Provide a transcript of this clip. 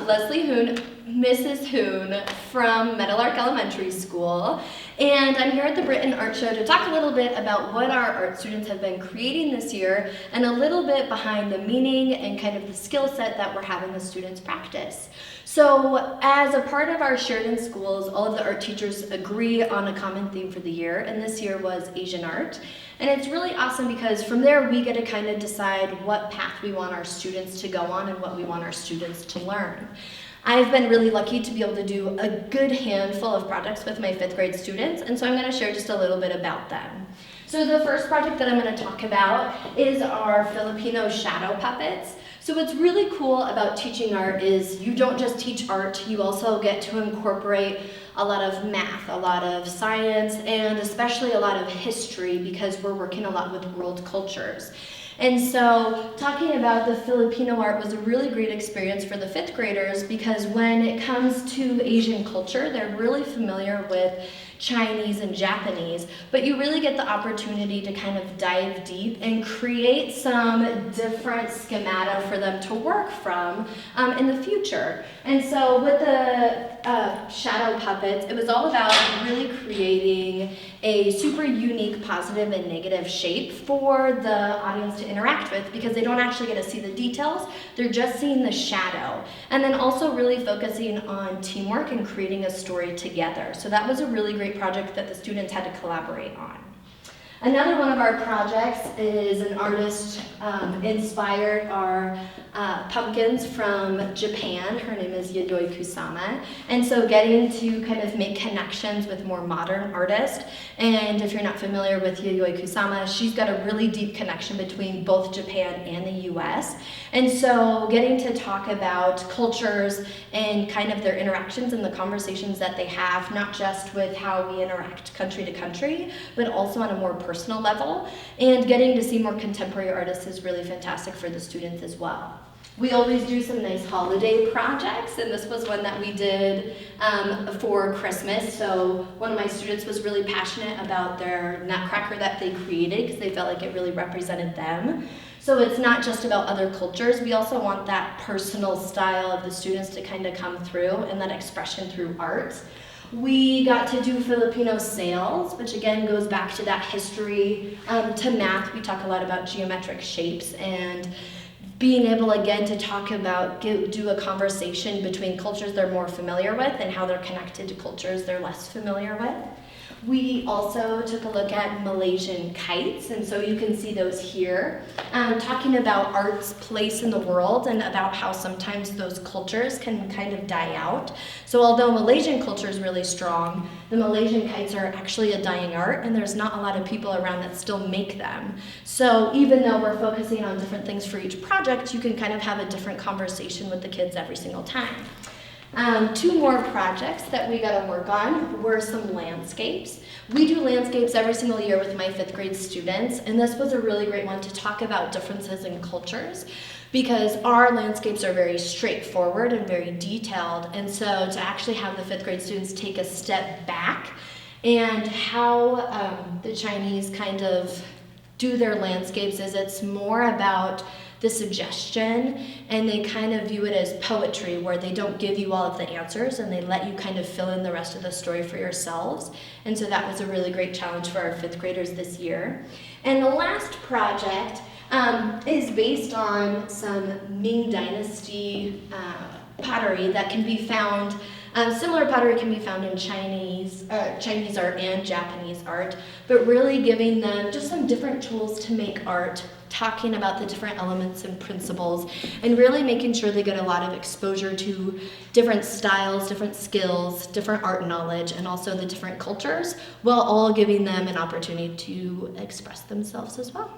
Leslea Huhn, Mrs. Huhn from Meadowlark Elementary School, and I'm here at the Brinton Art Show to talk a little bit about what our art students have been creating this year and a little bit behind the meaning and kind of the skill set that we're having the students practice. So as a part of our Shared in Schools, all of the art teachers agree on a common theme for the year, and this year was Asian art. And it's really awesome because from there we get to kind of decide what path we want our students to go on and what we want our students to learn. I've been really lucky to be able to do a good handful of projects with my 5th grade students, and so I'm going to share just a little bit about them. So the first project that I'm going to talk about is our Filipino shadow puppets. So what's really cool about teaching art is you don't just teach art, you also get to incorporate a lot of math, a lot of science, and especially a lot of history because we're working a lot with world cultures. And so talking about the Filipino art was a really great experience for the 5th graders because when it comes to Asian culture, they're really familiar with Chinese and Japanese, but you really get the opportunity to kind of dive deep and create some different schemata for them to work from in the future. And so with the shadow puppets, it was all about really creating a super unique positive and negative shape for the audience to interact with because they don't actually get to see the details, they're just seeing the shadow. And then also really focusing on teamwork and creating a story together. So that was a really great project that the students had to collaborate on. Another one of our projects is an artist inspired our pumpkins from Japan. Her name is Yayoi Kusama. And so getting to kind of make connections with more modern artists. And if you're not familiar with Yayoi Kusama, she's got a really deep connection between both Japan and the US. And so getting to talk about cultures and kind of their interactions and the conversations that they have, not just with how we interact country to country, but also on a more personal level. And getting to see more contemporary artists is really fantastic for the students as well. We always do some nice holiday projects, and this was one that we did for Christmas. So one of my students was really passionate about their Nutcracker that they created because they felt like it really represented them. So it's not just about other cultures, we also want that personal style of the students to kind of come through and that expression through art. We got to do Filipino sails, which again goes back to that history to math. We talk a lot about geometric shapes and being able again to talk about, do a conversation between cultures they're more familiar with and how they're connected to cultures they're less familiar with. We also took a look at Malaysian kites, and so you can see those here, talking about art's place in the world and about how sometimes those cultures can kind of die out. So although Malaysian culture is really strong, the Malaysian kites are actually a dying art, and there's not a lot of people around that still make them. So even though we're focusing on different things for each project, you can kind of have a different conversation with the kids every single time. 2 more projects that we got to work on were some landscapes. We do landscapes every single year with my 5th grade students, and this was a really great one to talk about differences in cultures because our landscapes are very straightforward and very detailed, and so to actually have the 5th grade students take a step back and how the Chinese kind of do their landscapes is it's more about the suggestion, and they kind of view it as poetry where they don't give you all of the answers and they let you kind of fill in the rest of the story for yourselves. And so that was a really great challenge for our 5th graders this year. And the last project is based on some Ming Dynasty pottery that can be found. Similar pottery can be found in Chinese art and Japanese art, but really giving them just some different tools to make art, talking about the different elements and principles, and really making sure they get a lot of exposure to different styles, different skills, different art knowledge, and also the different cultures, while all giving them an opportunity to express themselves as well.